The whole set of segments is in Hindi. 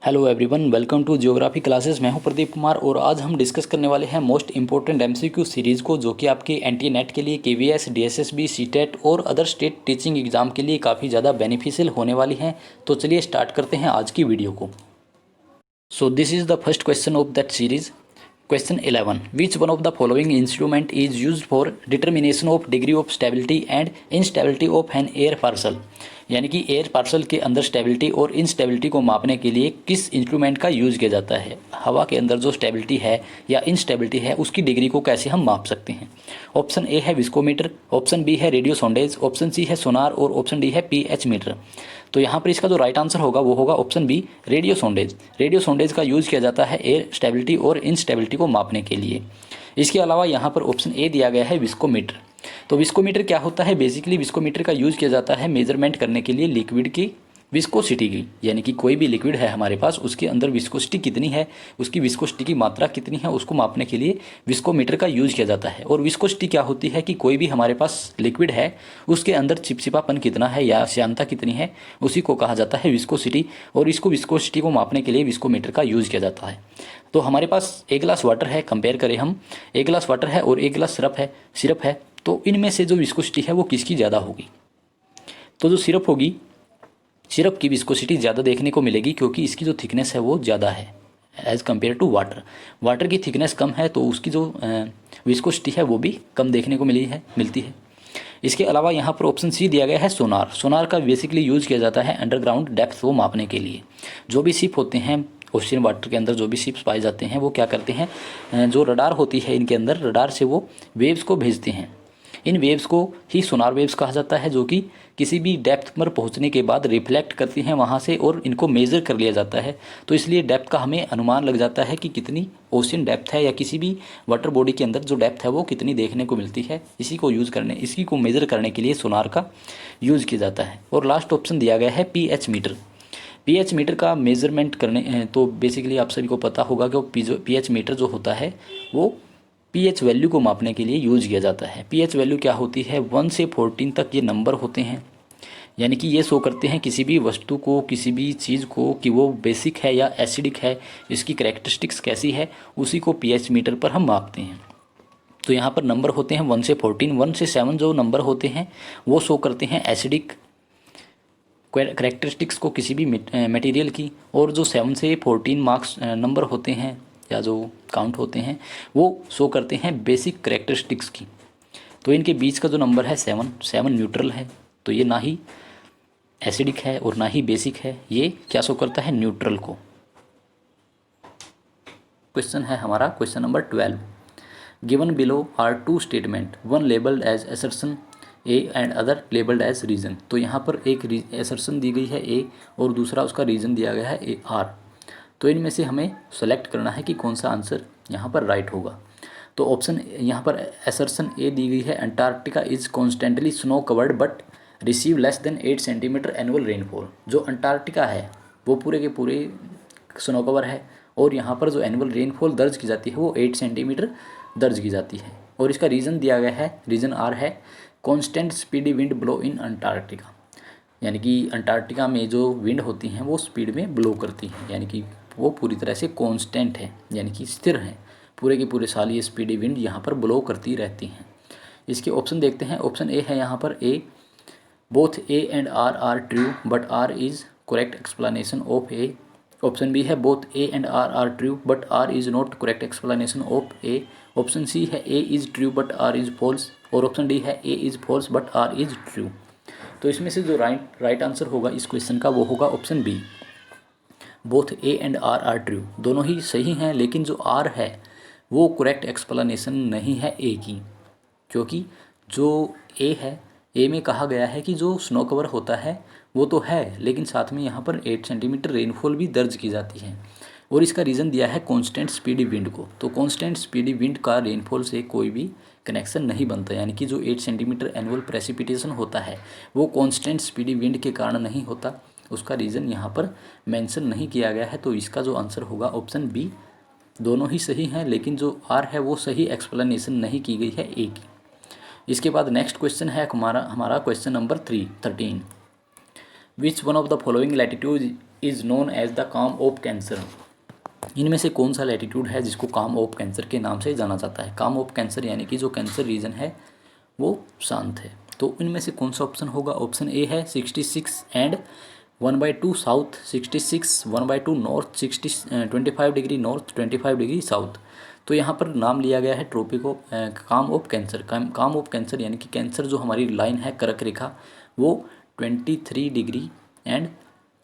Hello everyone, welcome to geography classes. मैं हूं प्रदीप कुमार और आज हम डिस्कस करने वाले हैं मोस्ट इंपॉर्टेंट एमसीक्यू सीरीज़ को, जो कि आपके एनटी नेट के लिए, केवीएस, डीएसएसबी, सीटेट और अदर स्टेट टीचिंग एग्जाम के लिए काफ़ी ज़्यादा बेनिफिशियल होने वाली हैं। तो चलिए स्टार्ट करते हैं आज की वीडियो को। So this is the first question of that series. Question 11, which one of the following instrument is used for determination of degree of stability and instability of an air parcel. यानी कि एयर पार्सल के अंदर स्टेबिलिटी और इनस्टेबिलिटी को मापने के लिए किस इंस्ट्रूमेंट का यूज़ किया जाता है। हवा के अंदर जो स्टेबिलिटी है या इनस्टेबिलिटी है उसकी डिग्री को कैसे हम माप सकते हैं। ऑप्शन ए है विस्कोमीटर, ऑप्शन बी है रेडियो सोंडेज, ऑप्शन सी है सोनार और ऑप्शन डी है पीएच मीटर। तो यहाँ पर इसका जो राइट आंसर होगा वो होगा ऑप्शन बी, रेडियो सोंडेज। रेडियो सोंडेज का यूज़ किया जाता है एयर स्टेबिलिटी और इनस्टेबिलिटी को मापने के लिए। इसके अलावा यहाँ पर ऑप्शन ए दिया गया है विस्कोमीटर। तो विस्कोमीटर क्या होता है? बेसिकली विस्कोमीटर का यूज़ किया जाता है मेजरमेंट करने के लिए लिक्विड की विस्कोसिटी की। यानी कि कोई भी लिक्विड है हमारे पास, उसके अंदर विस्कोसिटी कितनी है, उसकी विस्कोसिटी की मात्रा कितनी है, उसको मापने के लिए विस्कोमीटर का यूज़ किया जाता है। और विस्कोसिटी क्या होती है कि कोई भी हमारे पास लिक्विड है उसके अंदर चिपचिपापन कितना है या श्यानता कितनी है, उसी को कहा जाता है विस्कोसिटी। और इसको विस्कोसिटी को मापने के लिए विस्कोमीटर का यूज़ किया जाता है। तो हमारे पास एक गिलास वाटर है, कंपेयर करें हम, एक गिलास वाटर है और एक गिलास सिरप है। तो इनमें से जो विस्कोसिटी है वो किसकी ज़्यादा होगी? तो जो सिरप होगी, सिरप की विस्कोसिटी ज़्यादा देखने को मिलेगी, क्योंकि इसकी जो थिकनेस है वो ज़्यादा है as compare to water. Water की थिकनेस कम है तो उसकी जो विस्कोसिटी है वो भी कम देखने को मिलती है। इसके अलावा यहाँ पर ऑप्शन सी दिया गया है सोनार। सोनार का बेसिकली यूज़ किया जाता है अंडरग्राउंड डेप्थ को मापने के लिए। जो भी शिप होते हैं ओशियन वाटर के अंदर, जो भी शिप्स पाए जाते हैं वो क्या करते हैं, जो रडार होती है इनके अंदर, रडार से वो वेव्स को भेजते हैं। इन वेव्स को ही सोनार वेव्स कहा जाता है, जो कि किसी भी डेप्थ पर पहुंचने के बाद रिफ्लेक्ट करती हैं वहां से और इनको मेज़र कर लिया जाता है। तो इसलिए डेप्थ का हमें अनुमान लग जाता है कि कितनी ओशियन डेप्थ है या किसी भी वाटर बॉडी के अंदर जो डेप्थ है वो कितनी देखने को मिलती है। इसी को मेज़र करने के लिए सोनार का यूज़ किया जाता है। और लास्ट ऑप्शन दिया गया है पीएच मीटर। पीएच मीटर का मेज़रमेंट करने, तो बेसिकली आप सभी को पता होगा कि पीएच मीटर जो होता है वो पीएच वैल्यू को मापने के लिए यूज़ किया जाता है। पीएच वैल्यू क्या होती है? 1 से 14 तक ये नंबर होते हैं। यानी कि ये शो करते हैं किसी भी वस्तु को, किसी भी चीज़ को, कि वो बेसिक है या एसिडिक है, इसकी कैरेक्टरिस्टिक्स कैसी है, उसी को पीएच मीटर पर हम मापते हैं। तो यहाँ पर नंबर होते हैं 1 से 14। 1 से 7 जो नंबर होते हैं वो शो करते हैं एसिडिक कैरेक्टरिस्टिक्स को किसी भी मटेरियल की। और जो 7 से 14 मार्क्स नंबर होते हैं या जो काउंट होते हैं वो शो करते हैं बेसिक कैरेक्टरिस्टिक्स की। तो इनके बीच का जो नंबर है 7 न्यूट्रल है। तो ये ना ही एसिडिक है और ना ही बेसिक है, ये क्या शो करता है? न्यूट्रल को। क्वेश्चन है हमारा question number 12। Given below are two statements, one labelled as assertion A and other labelled as reason. तो यहाँ पर एक असर्शन दी गई है ए और दूसरा उसका रीजन दिया गया है ए आर। तो इनमें से हमें सेलेक्ट करना है कि कौन सा आंसर यहाँ पर राइट होगा। तो ऑप्शन यहाँ पर असर्शन ए दी गई है, Antarctica is constantly snow covered but receive less than 8 centimetre annual rainfall. जो अंटार्कटिका है वो पूरे के पूरे स्नो कवर है और यहाँ पर जो एनुअल रेनफॉल दर्ज की जाती है वो 8 सेंटीमीटर दर्ज की जाती है। और इसका रीज़न दिया गया है, रीज़न आर है कॉन्स्टेंट स्पीडी विंड ब्लो इन अंटार्कटिका। यानी कि अंटार्कटिका में जो विंड होती हैं वो स्पीड में ब्लो करती हैं, यानी कि वो पूरी तरह से कांस्टेंट है, यानी कि स्थिर है। पूरे के पूरे साल ये स्पीडी विंड यहाँ पर ब्लो करती रहती हैं। इसके ऑप्शन देखते हैं। ऑप्शन ए है यहाँ पर A, both A and R true but R is correct explanation of A. Option B है both A and R true but R is not correct explanation of A. Option C है A is true but R is false. और ऑप्शन डी है A is false but R is true. तो इसमें से जो राइट आंसर होगा इस क्वेश्चन का वो होगा option B, both A and R true. दोनों ही सही हैं, लेकिन जो आर है वो करेक्ट एक्सप्लेनेशन नहीं है ए की। क्योंकि जो ए है, ए में कहा गया है कि जो स्नो कवर होता है वो तो है, लेकिन साथ में यहाँ पर 8 सेंटीमीटर रेनफॉल भी दर्ज की जाती है। और इसका रीज़न दिया है कांस्टेंट स्पीडी विंड को। तो कांस्टेंट स्पीडी विंड का रेनफॉल से कोई भी कनेक्शन नहीं बनता। यानी कि जो 8 सेंटीमीटर एनुअल प्रेसिपिटेशन होता है वो कांस्टेंट स्पीडी विंड के कारण नहीं होता। उसका रीज़न यहाँ पर मेंशन नहीं किया गया है। तो इसका जो आंसर होगा ऑप्शन बी। दोनों ही सही हैं, लेकिन जो आर है वो सही एक्सप्लेनेशन नहीं की गई है ए की। इसके बाद नेक्स्ट क्वेश्चन है हमारा question number 13। Which one of the following latitude is known as the काम ऑफ कैंसर। इनमें से कौन सा लैटिट्यूड है जिसको काम ऑफ कैंसर के नाम से जाना जाता है। काम ऑफ कैंसर यानी कि जो कैंसर रीजन है वो शांत है। तो इनमें से कौन सा ऑप्शन होगा। ऑप्शन ए है 66 and 1/2 south, 66 1/2 north, 25 degree north, 25 degree south. तो यहाँ पर नाम लिया गया है ट्रॉपिको काम ऑफ कैंसर। काम ऑफ कैंसर यानी कि कैंसर जो हमारी लाइन है कर्क रेखा वो 23 डिग्री एंड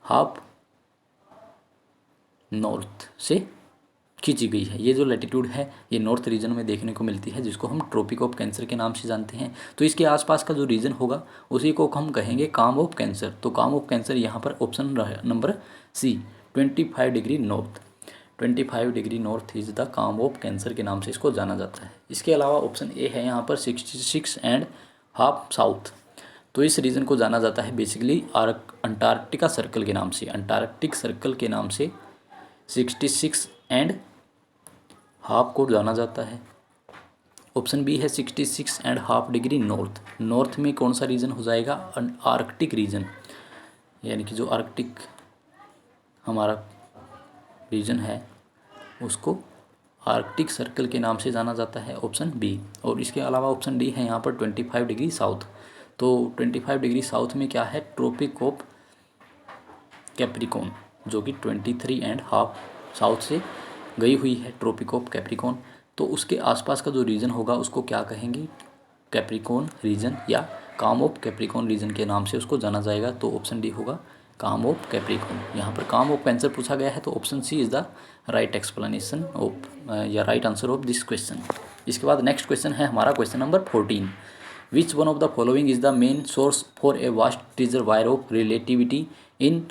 हाफ नॉर्थ से खींची गई है। ये जो लैटिट्यूड है ये नॉर्थ रीजन में देखने को मिलती है जिसको हम ट्रॉपिक ऑफ कैंसर के नाम से जानते हैं। तो इसके आसपास का जो रीजन होगा उसी को हम कहेंगे काम ऑफ कैंसर। तो काम ऑफ कैंसर यहाँ पर option number C 25 degree north. 25 degree north is the काम ऑफ कैंसर के नाम से इसको जाना जाता है। इसके अलावा ऑप्शन ए है यहाँ पर 66 एंड हाफ साउथ। तो इस रीजन को जाना जाता है बेसिकली अंटार्कटिका सर्कल के नाम से। अंटार्कटिक सर्कल के नाम से 66 एंड हाफ को जाना जाता है। ऑप्शन बी है 66 and half degree north. North में कौन सा रीजन हो जाएगा, आर्कटिक रीजन, यानी कि जो आर्कटिक हमारा रीजन है उसको आर्कटिक सर्कल के नाम से जाना जाता है, ऑप्शन बी। और इसके अलावा ऑप्शन डी है यहाँ पर 25 डिग्री साउथ। तो 25 डिग्री साउथ में क्या है, ट्रॉपिक ऑफ कैप्रिकॉन, जो कि 23 एंड हाफ साउथ से गई हुई है, ट्रॉपिक ऑफ कैप्रिकॉन। तो उसके आसपास का जो रीजन होगा उसको क्या कहेंगे, कैप्रिकॉन रीजन या काम ऑफ कैप्रिकॉन रीजन के नाम से उसको जाना जाएगा। तो ऑप्शन डी होगा काम ऑफ कैप्रिकॉन। यहाँ पर काम ऑफ कैंसर पूछा गया है तो option C is the right explanation of या right answer of this question. इसके बाद नेक्स्ट क्वेश्चन है हमारा question number 14। Which one of the following is the main source for a vast reservoir of relativity in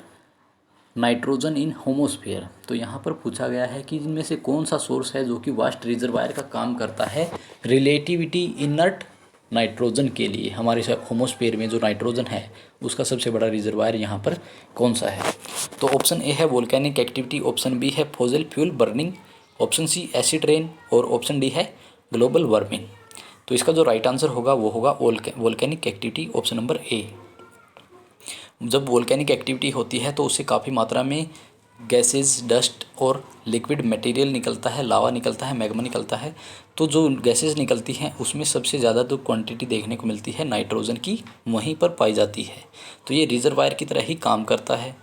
nitrogen in homosphere. तो यहाँ पर पूछा गया है कि इनमें से कौन सा सोर्स है जो कि वास्ट रिजर्वायर का काम करता है रिलेटिविटी इनर्ट नाइट्रोजन के लिए। हमारे होमोस्फीयर में जो नाइट्रोजन है उसका सबसे बड़ा रिजर्वायर यहाँ पर कौन सा है। तो ऑप्शन ए है वोल्केनिक एक्टिविटी, ऑप्शन बी है fossil fuel burning, option C acid rain और ऑप्शन डी है ग्लोबल वार्मिंग। तो इसका जो राइट आंसर होगा वो होगा volcanic activity, option number A. जब वोल्केनिक एक्टिविटी होती है तो उससे काफ़ी मात्रा में गैसेस, डस्ट और लिक्विड मटेरियल निकलता है, लावा निकलता है, मैग्मा निकलता है। तो जो गैसेस निकलती हैं उसमें सबसे ज़्यादा जो क्वांटिटी देखने को मिलती है नाइट्रोजन की वहीं पर पाई जाती है। तो ये रिजर्वायर की तरह ही काम करता है।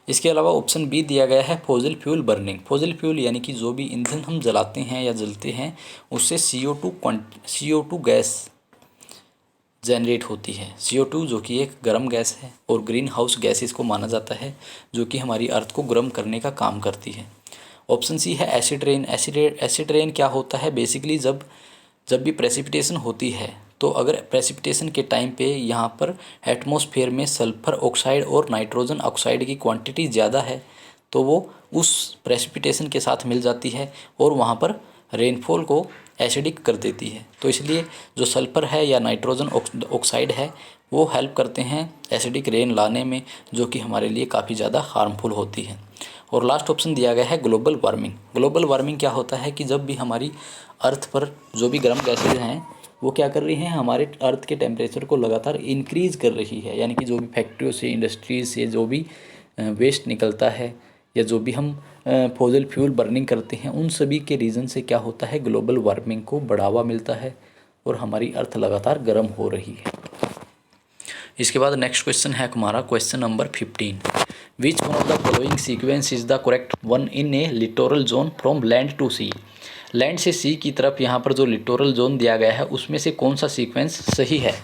इसके अलावा ऑप्शन बी दिया गया है fossil fuel burning. Fossil fuel यानी कि जो भी ईंधन हम जलाते हैं या जलते हैं उससे CO2 गैस जनरेट होती है। CO2 जो कि एक गर्म गैस है और ग्रीन हाउस गैस इसको माना जाता है जो कि हमारी अर्थ को गर्म करने का काम करती है। ऑप्शन सी है एसिड रेन। एसिड रेन क्या होता है, बेसिकली जब भी प्रेसिपिटेशन होती है तो अगर प्रेसिपिटेशन के टाइम पे यहाँ पर एटमॉस्फेयर में सल्फर ऑक्साइड और नाइट्रोजन ऑक्साइड की क्वांटिटी ज़्यादा है तो वो उस प्रेसिपिटेशन के साथ मिल जाती है और वहाँ पर रेनफॉल को एसिडिक कर देती है। तो इसलिए जो सल्फर है या नाइट्रोजन ऑक्साइड है वो हेल्प करते हैं एसिडिक रेन लाने में, जो कि हमारे लिए काफ़ी ज़्यादा हार्मफुल होती है। और लास्ट ऑप्शन दिया गया है ग्लोबल वार्मिंग। ग्लोबल वार्मिंग क्या होता है कि जब भी हमारी अर्थ पर जो भी गर्म गैसेज हैं वो क्या कर रही हैं, हमारे अर्थ के टेम्परेचर को लगातार इंक्रीज़ कर रही है। यानी कि जो भी फैक्ट्रियों से, इंडस्ट्रीज से जो भी वेस्ट निकलता है या जो भी हम फॉसिल फ्यूल बर्निंग करते हैं उन सभी के रीज़न से क्या होता है, ग्लोबल वार्मिंग को बढ़ावा मिलता है और हमारी अर्थ लगातार गर्म हो रही है। इसके बाद नेक्स्ट क्वेश्चन है हमारा question number 15। Which one of the following sequence is the correct one in a littoral zone from land to sea. Land से सी की तरफ यहाँ पर जो लिटोरल जोन दिया गया है उसमें से कौन सा सीक्वेंस सही है।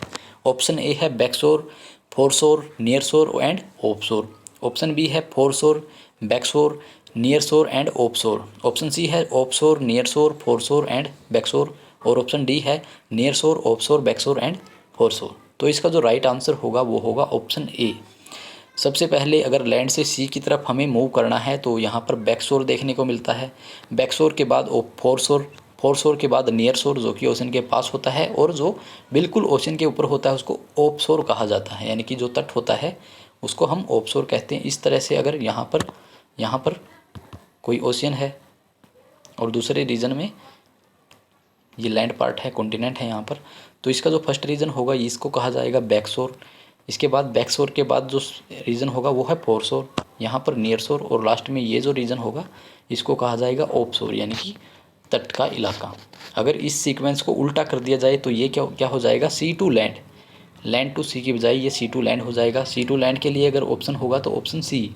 ऑप्शन ए है बैकशोर, फोरशोर, नियर शोर एंड ऑफशोर। ऑप्शन बी है फोरशोर, बैकशोर, नियर शोर एंड ऑफशोर। ऑप्शन सी है ऑफशोर, नियर शोर, फोरशोर एंड बैकशोर और ऑप्शन डी है नियर शोर, ऑफशोर, बैकशोर एंड फोरशोर। तो इसका जो राइट आंसर होगा वो होगा ऑप्शन ए। सबसे पहले अगर लैंड से सी की तरफ हमें मूव करना है तो यहाँ पर बैकशोर देखने को मिलता है, बैकशोर के बाद फोरशोर, फोरशोर के बाद नियर शोर जो कि ओशन के पास होता है और जो बिल्कुल ओशन के ऊपर होता है उसको ऑफशोर कहा जाता है। यानी कि जो तट होता है उसको हम ऑफशोर कहते हैं। इस तरह से अगर यहाँ पर कोई ओशियन है और दूसरे रीजन में ये लैंड पार्ट है, कॉन्टिनेंट है यहाँ पर, तो इसका जो फर्स्ट रीजन होगा इसको कहा जाएगा बैकशोर। इसके बाद बैकशोर के बाद जो रीजन होगा वो है फोरशोर यहाँ पर नियर शोर, और लास्ट में ये जो रीजन होगा इसको कहा जाएगा ऑफ शोर, यानी कि तट का इलाका। अगर इस सीक्वेंस को उल्टा कर दिया जाए तो ये क्या क्या हो जाएगा, सी टू लैंड, लैंड टू सी की बजाय ये सी टू लैंड हो जाएगा। सी टू लैंड के लिए अगर ऑप्शन होगा तो ऑप्शन सी,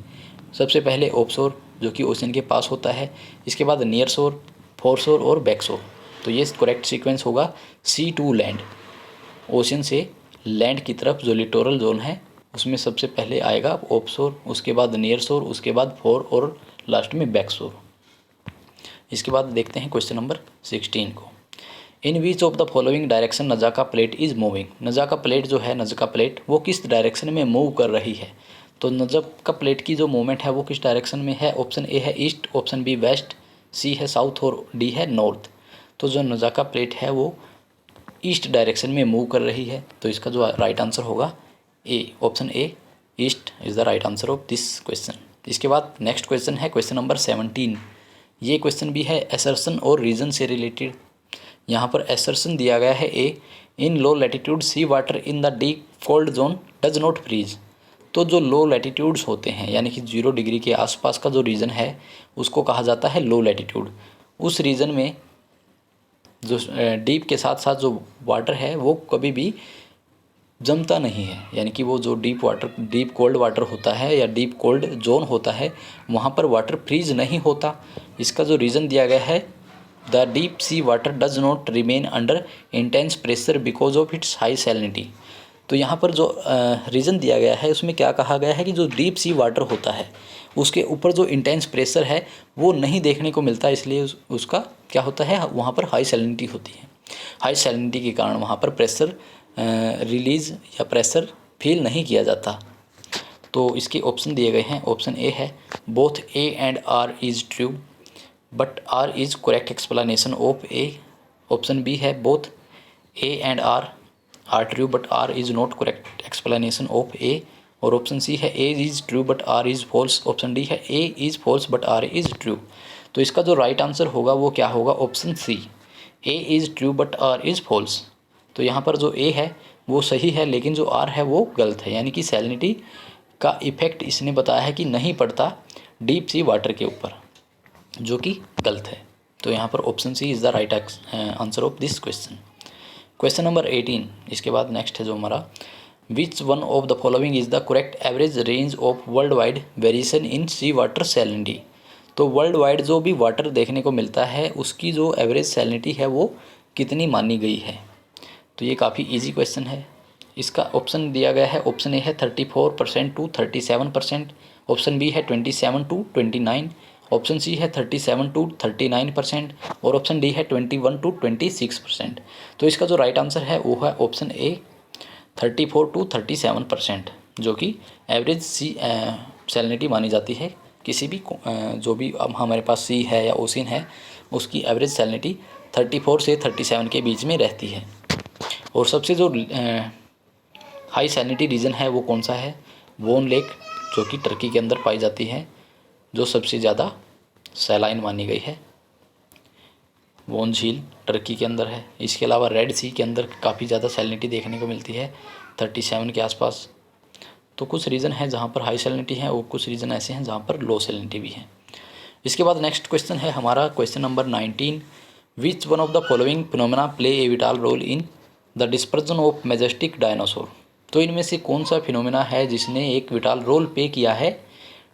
सबसे पहले ऑफ शोर जो कि ओशन के पास होता है, इसके बाद नियर शोर, फोर शोर और बैक शोर। तो ये करेक्ट सीक्वेंस होगा सी टू लैंड, ओशन से लैंड की तरफ जो लिटोरल जोन है उसमें सबसे पहले आएगा ऑफ शोर, उसके बाद नियर शोर, उसके बाद फोर और लास्ट में बैक शोर। इसके बाद देखते हैं क्वेश्चन नंबर 16 को। In which of the following direction Nazca plate is moving. Nazca plate जो है, नज़ाका प्लेट वो किस डायरेक्शन में मूव कर रही है। तो नज़ाका प्लेट की जो मूवमेंट है वो किस डायरेक्शन में है। ऑप्शन ए है ईस्ट, ऑप्शन बी वेस्ट, सी है साउथ और डी है नॉर्थ। तो जो नज़ाका प्लेट है वो ईस्ट डायरेक्शन में मूव कर रही है। तो इसका जो राइट आंसर होगा A, option A, east is the right answer of this question. इसके बाद नेक्स्ट क्वेश्चन है क्वेश्चन नंबर 17। ये क्वेश्चन भी है असर्शन और रीजन से रिलेटेड। यहाँ पर असर्शन दिया गया है A, in low latitude sea water in the deep cold zone does not freeze. तो जो लो लैटिट्यूड्स होते हैं यानी कि 0 डिग्री के आसपास का जो रीजन है उसको कहा जाता है लो लैटिट्यूड। उस रीजन में जो डीप के साथ साथ जो वाटर है वो कभी भी जमता नहीं है, यानी कि वो जो deep water, deep cold water होता है या डीप कोल्ड जोन होता है वहाँ पर वाटर फ्रीज नहीं होता। इसका जो रीज़न दिया गया है, the deep sea water does not remain under intense pressure because of its high salinity. तो यहाँ पर जो रीज़न दिया गया है उसमें क्या कहा गया है कि जो डीप सी वाटर होता है उसके ऊपर जो इंटेंस प्रेशर है वो नहीं देखने को मिलता, इसलिए उसका क्या होता है, वहाँ पर हाई सैलिनिटी होती है। हाई सैलिनिटी के कारण वहाँ पर प्रेशर रिलीज़ या प्रेशर फील नहीं किया जाता। तो इसके ऑप्शन दिए गए हैं। ऑप्शन ए है both A and R is true but R is correct explanation of A. Option B है both A and R true but R is not correct explanation of A. और ऑप्शन सी है A is true but R is false. Option D है A is false but R is true. तो इसका जो राइट आंसर होगा वो क्या होगा, option C, A is true but R is false. तो यहाँ पर जो ए है वो सही है लेकिन जो आर है वो गलत है, यानी कि सैलिनिटी का इफ़ेक्ट इसने बताया है कि नहीं पड़ता डीप सी वाटर के ऊपर, जो कि गलत है। तो यहाँ पर option C is the right answer of this question. Question number 18। इसके बाद नेक्स्ट है जो हमारा, which one of the following is the correct average range of world wide variation in sea water salinity. तो वर्ल्ड वाइड जो भी वाटर देखने को मिलता है उसकी जो एवरेज सैलिनिटी है वो कितनी मानी गई है। तो ये काफ़ी इजी क्वेश्चन है। इसका ऑप्शन दिया गया है, ऑप्शन ए है 34% टू 37%, ऑप्शन बी है 27 टू 29, ऑप्शन सी है 37 टू 39% और ऑप्शन डी है 21 टू 26%। तो इसका जो राइट आंसर है वो है ऑप्शन ए 34 टू 37%, जो कि एवरेज सी सैलिनिटी मानी जाती है। किसी भी जो भी हमारे पास सी है या ओशन है उसकी एवरेज सैलिनिटी 34 से 37 के बीच में रहती है। और सबसे जो हाई सैलिनिटी रीजन है वो कौन सा है, वोन लेक, जो कि टर्की के अंदर पाई जाती है, जो सबसे ज़्यादा सैलाइन मानी गई है। वोन झील टर्की के अंदर है। इसके अलावा रेड सी के अंदर काफ़ी ज़्यादा सैलिनिटी देखने को मिलती है 37 के आसपास। तो कुछ रीज़न है जहाँ पर हाई सैलिनिटी है और कुछ रीज़न ऐसे हैं जहाँ पर लो सैलिनिटी भी है। इसके बाद नेक्स्ट क्वेश्चन है हमारा question number 19। Which one of the following phenomena play a vital role in the dispersion of majestic dinosaur. तो इनमें से कौन सा फिनोमेना है जिसने एक विटाल रोल प्ले किया है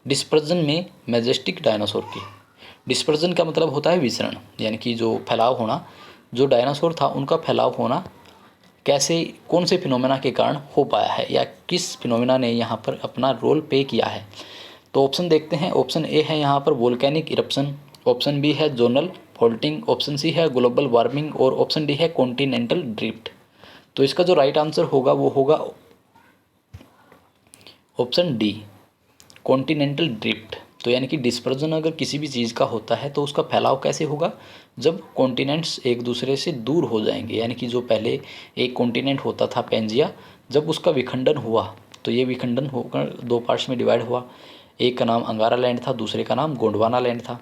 डिस्पर्जन में मैजेस्टिक डायनासोर की। डिस्पर्जन का मतलब होता है विचरण, यानी कि जो फैलाव होना, जो डायनासोर था उनका फैलाव होना कैसे, कौन से फिनोमेना के कारण हो पाया है या किस फिनोमेना ने यहाँ पर अपना रोल प्ले किया है। तो ऑप्शन देखते हैं। ऑप्शन ए है यहाँ पर वोल्केनिक इरप्शन, ऑप्शन बी है जोनल फॉल्टिंग, ऑप्शन सी है ग्लोबल वार्मिंग और ऑप्शन डी है कॉन्टिनेंटल ड्रिफ्ट। तो इसका जो राइट आंसर होगा वो होगा ऑप्शन डी, कॉन्टिनेंटल ड्रिफ्ट। तो यानी कि डिस्पर्जन अगर किसी भी चीज़ का होता है तो उसका फैलाव कैसे होगा, जब कॉन्टिनेंट्स एक दूसरे से दूर हो जाएंगे। यानी कि जो पहले एक कॉन्टिनेंट होता था पेंजिया, जब उसका विखंडन हुआ तो ये विखंडन होकर दो पार्ट्स में डिवाइड हुआ। एक का नाम अंगारा लैंड था, दूसरे का नाम गोंडवाना लैंड था।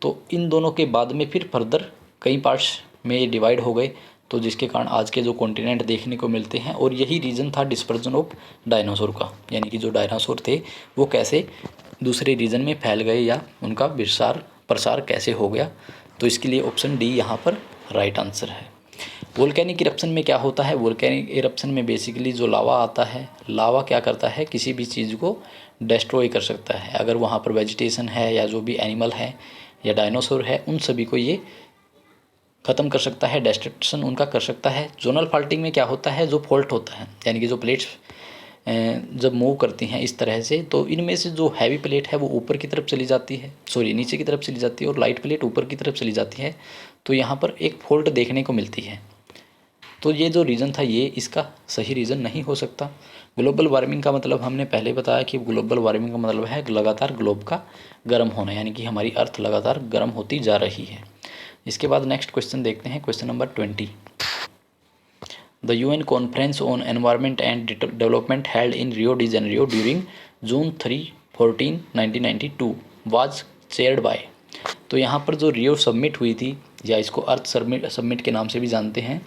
तो इन दोनों के बाद में फिर फर्दर कई पार्ट्स में ये डिवाइड हो गए, तो जिसके कारण आज के जो कॉन्टिनेंट देखने को मिलते हैं। और यही रीज़न था डिस्पर्जन ऑफ डायनासोर का, यानी कि जो डायनासोर थे वो कैसे दूसरे रीजन में फैल गए या उनका प्रसार कैसे हो गया। तो इसके लिए ऑप्शन डी यहाँ पर राइट आंसर है। वोल्केनिक इरप्शन में क्या होता है? वोल्केनिक इरप्शन में बेसिकली जो लावा आता है, लावा क्या करता है, किसी भी चीज़ को डिस्ट्रॉय कर सकता है। अगर वहाँ पर वेजिटेशन है या जो भी एनिमल है या डायनासोर है, उन सभी को ये ख़त्म कर सकता है, डिस्ट्रक्शन उनका कर सकता है। जोनल फॉल्टिंग में क्या होता है, जो फॉल्ट होता है यानी कि जो प्लेट्स जब मूव करती हैं इस तरह से, तो इनमें से जो हैवी प्लेट है वो ऊपर की तरफ चली जाती है, नीचे की तरफ चली जाती है, और लाइट प्लेट ऊपर की तरफ चली जाती है। तो यहाँ पर एक फॉल्ट देखने को मिलती है। तो ये जो रीज़न था ये इसका सही रीज़न नहीं हो सकता। ग्लोबल वार्मिंग का मतलब हमने पहले बताया कि ग्लोबल वार्मिंग का मतलब है लगातार ग्लोब का गर्म होना, यानी कि हमारी अर्थ लगातार गर्म होती जा रही है। इसके बाद नेक्स्ट क्वेश्चन देखते हैं, question number 20। The UN Conference on Environment and Development held in Rio de Janeiro during June 3-14, 1992 was chaired by। तो यहाँ पर जो रियो सबमिट हुई थी, या इसको अर्थ सबमिट के नाम से भी जानते हैं,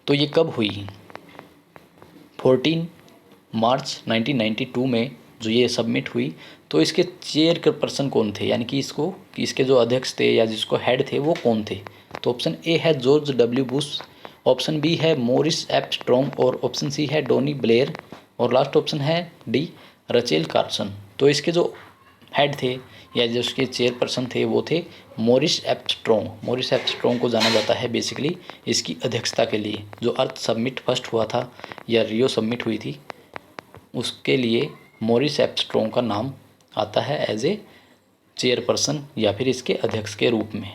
तो ये कब हुई? 14 मार्च 1992 में जो ये सबमिट हुई। तो इसके चेयर पर्सन कौन थे, यानी कि इसके जो अध्यक्ष थे या जिसको हेड थे वो कौन थे? तो ऑप्शन ए है George W Bush, option B है मॉरिस एफ स्ट्रॉन्ग, और ऑप्शन सी है टोनी ब्लेयर, और लास्ट ऑप्शन है डी रचेल कार्सन। तो इसके जो हेड थे या जो उसके चेयरपर्सन थे वो थे Morris F strong. Morris F strong को जाना जाता है बेसिकली इसकी अध्यक्षता के लिए। जो अर्थ सबमिट फर्स्ट हुआ था या रियो सबमिट हुई थी, उसके लिए मॉरिस एफ स्ट्रॉन्ग का नाम आता है एज ए चेयरपर्सन या फिर इसके अध्यक्ष के रूप में।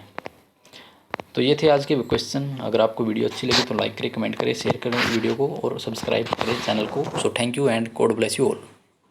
तो ये थे आज के क्वेश्चन। अगर आपको वीडियो अच्छी लगी तो लाइक करें, कमेंट करें, शेयर करें वीडियो को, और सब्सक्राइब करें चैनल को। So thank you and God bless you all.